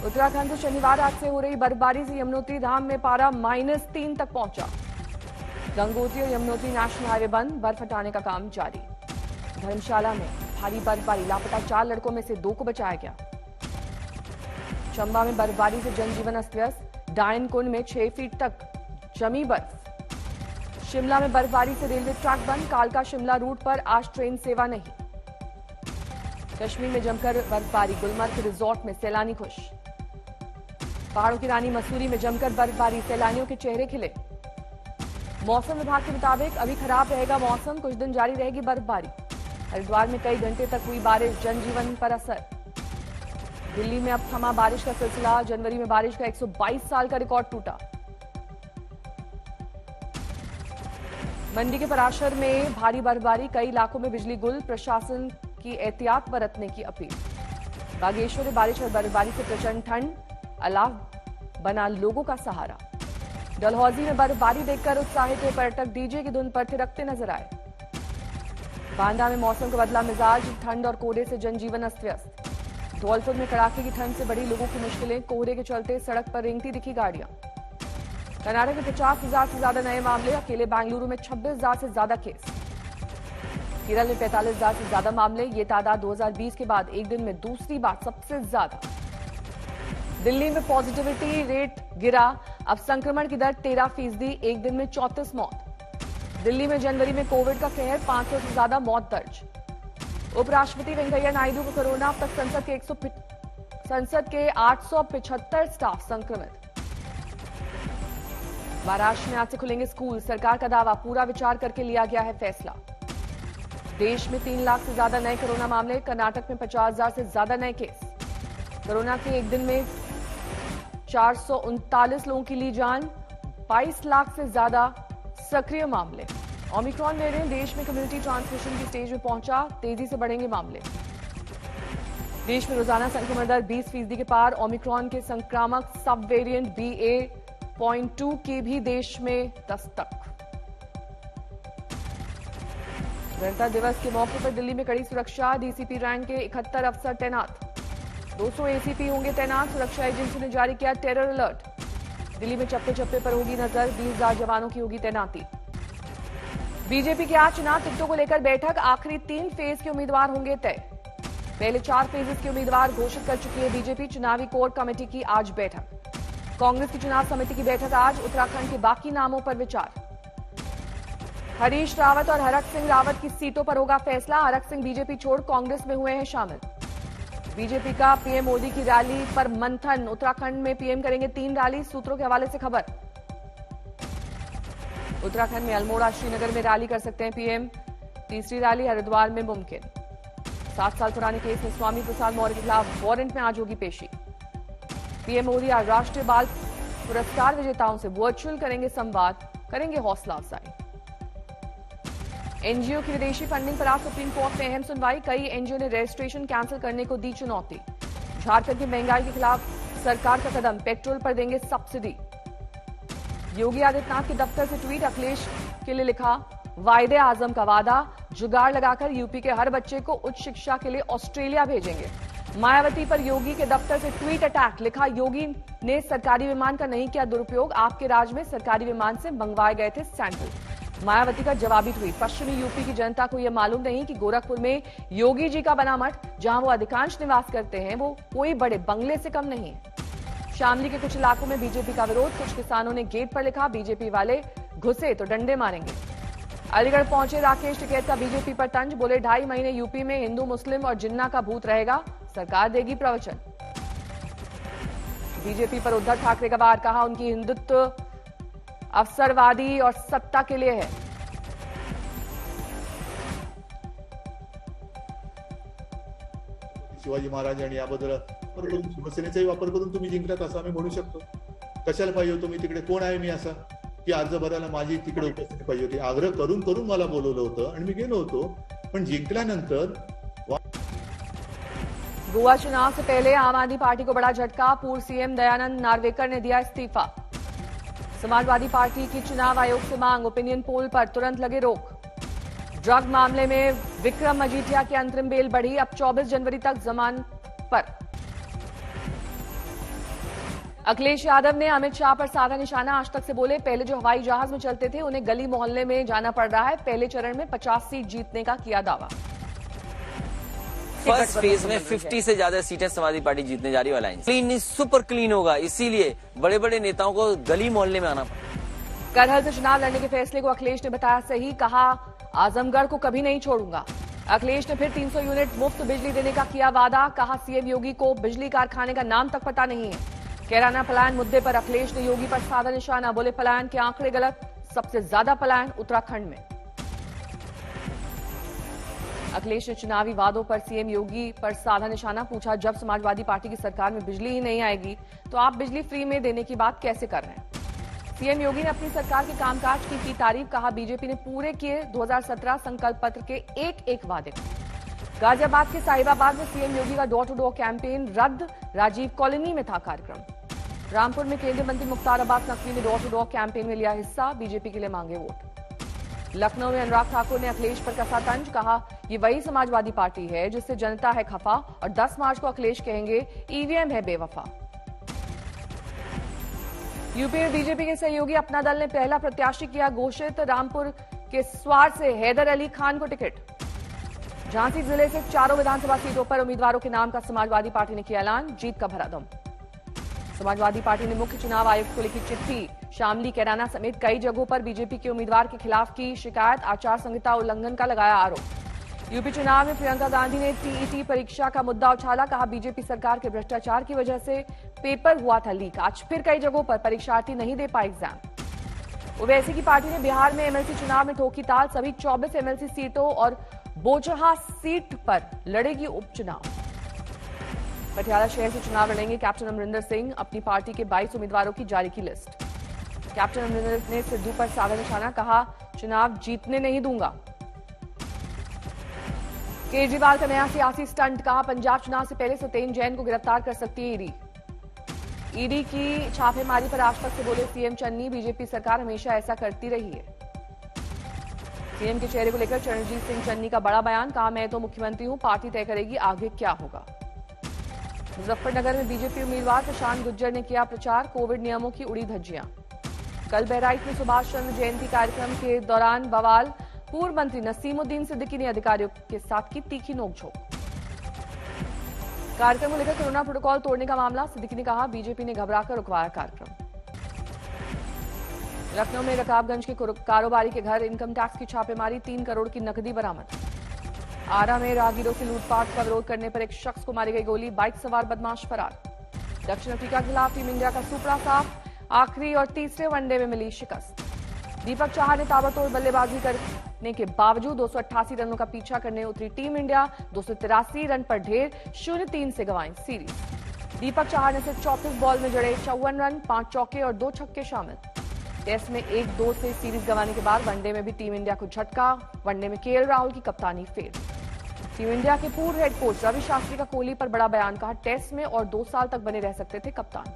उत्तराखंड से शनिवार रात से हो रही बर्फबारी से यमुनोत्री धाम में पारा -3 तक पहुंचा। गंगोत्री और यमुनोत्री नेशनल हाईवे बंद, बर्फ हटाने का काम जारी। धर्मशाला में भारी बर्फबारी, लापता 4 लड़कों में से 2 को बचाया गया। चंबा में बर्फबारी से जनजीवन अस्त व्यस्त, डायन कुंड में 6 फीट तक जमी बर्फ। शिमला में बर्फबारी से रेलवे ट्रैक बंद, कालका शिमला रूट पर आज ट्रेन सेवा नहीं। कश्मीर में जमकर बर्फबारी, गुलमर्ग रिजॉर्ट में सैलानी खुश। पहाड़ों की रानी मसूरी में जमकर बर्फबारी, सैलानियों के चेहरे खिले। मौसम विभाग के मुताबिक अभी खराब रहेगा मौसम, कुछ दिन जारी रहेगी बर्फबारी। हरिद्वार में कई घंटे तक हुई बारिश, जनजीवन पर असर। दिल्ली में अब थमा बारिश का सिलसिला, जनवरी में बारिश का 122 साल का रिकॉर्ड टूटा। मंडी के पराशर में भारी बर्फबारी, कई इलाकों में बिजली गुल, प्रशासन की एहतियात बरतने की अपील। बागेश्वर में बारिश और बर्फबारी से प्रचंड ठंड, अलाव बना लोगों का सहारा। डलहौजी में बर्फबारी देखकर उत्साहित हुए पर्यटक डीजे की धुन पर थिरकते नजर आए। बांदा में मौसम का बदला मिजाज, ठंड और कोहरे से जनजीवन अस्त व्यस्त। धौलपुर में कड़ाके की ठंड से बढ़ी लोगों की मुश्किलें, कोहरे के चलते सड़क पर रेंगती दिखी गाड़ियां। कर्नाटक में 50,000 से ज्यादा नए मामले, अकेले बेंगलुरु में 26,000 से ज्यादा केस। केरल में 45,000 से ज्यादा मामले, ये तादाद 2020 के बाद एक दिन में दूसरी बार सबसे ज्यादा। दिल्ली में पॉजिटिविटी रेट गिरा, अब संक्रमण की दर 13%, एक दिन में 34 मौत। दिल्ली में जनवरी में कोविड का कहर, 500 से ज्यादा मौत दर्ज। उपराष्ट्रपति वेंकैया नायडू को कोरोना, अब तक संसद के 875 स्टाफ संक्रमित। महाराष्ट्र में आज से खुलेंगे स्कूल, सरकार का दावा, पूरा विचार करके लिया गया है फैसला। देश में 3 लाख से ज्यादा नए कोरोना मामले, कर्नाटक में 50,000 से ज्यादा नए केस। कोरोना के एक दिन में 439 लोगों की ली जान, 22 लाख से ज्यादा सक्रिय मामले। ओमिक्रॉन वेरिएंट देश में कम्युनिटी ट्रांसमिशन की स्टेज में पहुंचा, तेजी से बढ़ेंगे मामले। देश में रोजाना संक्रमण दर 20% के पार, ओमिक्रॉन के संक्रामक सब वेरिएंट BA.2 की भी देश में दस्तक। गणतंत्र दिवस के मौके पर दिल्ली में कड़ी सुरक्षा, डीसीपी रैंक के 71 अफसर तैनात। 200 एसीपी होंगे तैनात, सुरक्षा एजेंसी ने जारी किया टेरर अलर्ट। दिल्ली में चप्पे चप्पे पर होगी नजर, 20,000 जवानों की होगी तैनाती। बीजेपी की आज चुनाव टिकटों को लेकर बैठक, आखिरी 3 फेज के उम्मीदवार होंगे तय। पहले 4 फेजेस के उम्मीदवार घोषित कर चुकी है बीजेपी, चुनावी कोर कमेटी की आज बैठक। कांग्रेस की चुनाव समिति की बैठक आज, उत्तराखंड के बाकी नामों पर विचार। हरीश रावत और हरक सिंह रावत की सीटों पर होगा फैसला, हरक सिंह बीजेपी छोड़ कांग्रेस में हुए हैं शामिल। बीजेपी का पीएम मोदी की रैली पर मंथन, उत्तराखंड में पीएम करेंगे 3 रैली, सूत्रों के हवाले से खबर। उत्तराखंड में अल्मोड़ा, श्रीनगर में रैली कर सकते हैं पीएम, तीसरी रैली हरिद्वार में मुमकिन। 7 साल पुराने केस में स्वामी प्रसाद मौर्य के खिलाफ वारंट में आज होगी पेशी। पीएम मोदी आज राष्ट्रीय बाल पुरस्कार विजेताओं से वर्चुअल करेंगे संवाद, करेंगे हौसला अफजाई। एनजीओ की विदेशी फंडिंग पर आज सुप्रीम कोर्ट में अहम सुनवाई, कई एनजीओ ने रजिस्ट्रेशन कैंसिल करने को दी चुनौती। झारखंड की महंगाई के खिलाफ सरकार का कदम, पेट्रोल पर देंगे सब्सिडी। योगी आदित्यनाथ के दफ्तर से ट्वीट, अखिलेश के लिए लिखा, वायदे आजम का वादा, जुगाड़ लगाकर यूपी के हर बच्चे को उच्च शिक्षा के लिए ऑस्ट्रेलिया भेजेंगे। मायावती पर योगी के दफ्तर से ट्वीट अटैक, लिखा, योगी ने सरकारी विमान का नहीं किया दुरुपयोग, आपके राज में सरकारी विमान से मंगवाए गए थे सैंपल। मायावती का जवाबी ट्वीट, पश्चिमी यूपी की जनता को यह मालूम नहीं कि गोरखपुर में योगी जी का बना मठ, जहां वो अधिकांश निवास करते हैं, वो कोई बड़े बंगले से कम नहीं है। शामली के कुछ इलाकों में बीजेपी का विरोध, कुछ किसानों ने गेट पर लिखा, बीजेपी वाले घुसे तो डंडे मारेंगे। अलीगढ़ पहुंचे राकेश टिकैत का बीजेपी पर तंज, बोले 2.5 महीने यूपी में हिंदू मुस्लिम और जिन्ना का भूत रहेगा, सरकार देगी प्रवचन। बीजेपी पर उद्धव ठाकरे का वार, कहा उनकी हिंदुत्व अवसरवादी और सत्ता के लिए है। शिवाजी महाराज आणि याबद्दल वापर करून शिवसेनेचाही वापर करून तुम्ही जिंकलात असं आम्ही म्हणू शकतो। कशाला पाहिजे होतो मी तिकडे, कोण आहे मी असा की अर्ज भरायला माझी तिकडे उपस्थिती पाहिजे होती? आग्रह करून करून मला बोलवलं होतं आणि मी गेलो होतो, पण जिंकल्यानंतर। गोवा चुनाव से पहले आम आदमी पार्टी को बड़ा झटका, पूर्व सीएम दयानंद नार्वेकर ने दिया इस्तीफा। समाजवादी पार्टी की चुनाव आयोग से मांग, ओपिनियन पोल पर तुरंत लगे रोक। ड्रग मामले में विक्रम मजीठिया की अंतरिम बेल बढ़ी, अब 24 जनवरी तक जमानत पर। अखिलेश यादव ने अमित शाह पर साधा निशाना। आज तक से बोले, पहले जो हवाई जहाज में चलते थे उन्हें गली मोहल्ले में जाना पड़ रहा है। पहले चरण में 50 सीट जीतने का किया दावा। फर्स्ट फेज में 50 से ज्यादा सीटें समाजवादी पार्टी जीतने जा रही है। अलायंस क्लीन, सुपर क्लीन होगा, इसीलिए बड़े बड़े नेताओं को गली मोहल्ले में आना पड़ा। करहल से चुनाव लड़ने के फैसले को अखिलेश ने बताया सही। कहा, आजमगढ़ को कभी नहीं छोड़ूंगा। अखिलेश ने फिर 300 यूनिट मुफ्त बिजली देने का किया वादा। कहा, सीएम योगी को बिजली कारखाने का नाम तक पता नहीं है। कैराना पलायन मुद्दे पर अखिलेश ने योगी पर साधा निशाना। बोले, पलायन के आंकड़े गलत, सबसे ज्यादा पलायन उत्तराखंड में। अखिलेश ने चुनावी वादों पर सीएम योगी पर साधा निशाना। पूछा, जब समाजवादी पार्टी की सरकार में बिजली ही नहीं आएगी तो आप बिजली फ्री में देने की बात कैसे कर रहे हैं। सीएम योगी ने अपनी सरकार के कामकाज की तारीफ। कहा, बीजेपी ने पूरे किए 2017 संकल्प पत्र के एक एक वादे। गाजियाबाद के साहिबाबाद में सीएम योगी का डोर टू डोर कैंपेन रद्द। राजीव कॉलोनी में था कार्यक्रम। रामपुर में केंद्रीय मंत्री मुख्तार अब्बास नकवी ने डोर टू डोर कैंपेन में लिया हिस्सा। बीजेपी के लिए मांगे वोट। लखनऊ में अनुराग ठाकुर ने अखिलेश पर कसा तंज। कहा, ये वही समाजवादी पार्टी है जिससे जनता है खफा और 10 मार्च को अखिलेश कहेंगे ईवीएम है बेवफा। यूपी में बीजेपी के सहयोगी अपना दल ने पहला प्रत्याशी किया घोषित। रामपुर के स्वार से हैदर अली खान को टिकट। झांसी जिले से चारों विधानसभा सीटों पर उम्मीदवारों के नाम का समाजवादी पार्टी ने किया ऐलान। जीत का भरा दम। समाजवादी पार्टी ने मुख्य चुनाव आयुक्त को लिखी चिट्ठी। शामली, कैराना समेत कई जगहों पर बीजेपी के उम्मीदवार के खिलाफ की शिकायत। आचार संहिता उल्लंघन का लगाया आरोप। यूपी चुनाव में प्रियंका गांधी ने टीईटी परीक्षा का मुद्दा उछाला। कहा, बीजेपी सरकार के भ्रष्टाचार की वजह से पेपर हुआ था लीक। आज फिर कई जगहों पर परीक्षार्थी नहीं दे पाए एग्जाम। ओवैसी की पार्टी ने बिहार में एमएलसी चुनाव में ठोकी ताल। सभी 24 एमएलसी सीटों और बोचहा सीट पर लड़ेगी उपचुनाव। पटियाला शहर से चुनाव लड़ेंगे कैप्टन अमरिंदर सिंह। अपनी पार्टी के 22 उम्मीदवारों की जारी की लिस्ट। कैप्टन अमरिंदर ने सिद्धू पर साधा निशाना। कहा, चुनाव जीतने नहीं दूंगा। केजरीवाल का नया सियासी स्टंट। कहा, पंजाब चुनाव से पहले सत्येंद्र जैन को गिरफ्तार कर सकती है ईडी। ईडी की छापेमारी पर आज तक से बोले सीएम चन्नी, बीजेपी सरकार हमेशा ऐसा करती रही है। सीएम के चेहरे को लेकर चरणजीत सिंह चन्नी का बड़ा बयान। कहा, मैं तो मुख्यमंत्री हूं, पार्टी तय करेगी आगे क्या होगा। मुजफ्फरनगर में बीजेपी उम्मीदवार प्रशांत गुज्जर ने किया प्रचार। कोविड नियमों की उड़ी धज्जियां। कल बहराइच में सुभाष चंद्र जयंती कार्यक्रम के दौरान बवाल। पूर्व मंत्री नसीमुद्दीन सिद्दीकी ने अधिकारियों के साथ की तीखी नोकझोंक। कार्यक्रम को लेकर कोरोना प्रोटोकॉल तोड़ने का मामला। सिद्दीकी ने कहा, बीजेपी ने घबराकर रुकवाया कार्यक्रम। लखनऊ में रकाबगंज के कारोबारी के घर इनकम टैक्स की छापेमारी। 3 करोड़ की नकदी बरामद। आरा में राहगीरों से लूटपाट का विरोध करने पर एक शख्स को मारी गई गोली। बाइक सवार बदमाश फरार। दक्षिण अफ्रीका के खिलाफ टीम इंडिया का सुपड़ा साफ। आखिरी और तीसरे वनडे में मिली शिकस्त। दीपक चाहर ने ताबड़तोड़ बल्लेबाजी करने के बावजूद 288 रनों का पीछा करने उतरी टीम इंडिया। 283 रन पर ढेर 0-3 से गंवाई सीरीज। दीपक चाहर ने सिर्फ 34 बॉल में जड़े 54 रन, 5 चौके और 2 छक्के शामिल। टेस्ट में 1-2 से सीरीज गंवाने के बाद वनडे में भी टीम इंडिया को झटका। वनडे में केएल राहुल की कप्तानी फेल। टीम इंडिया के पूर्व हेड कोच रवि शास्त्री का कोहली पर बड़ा बयान। कहा, टेस्ट में और 2 साल तक बने रह सकते थे कप्तान।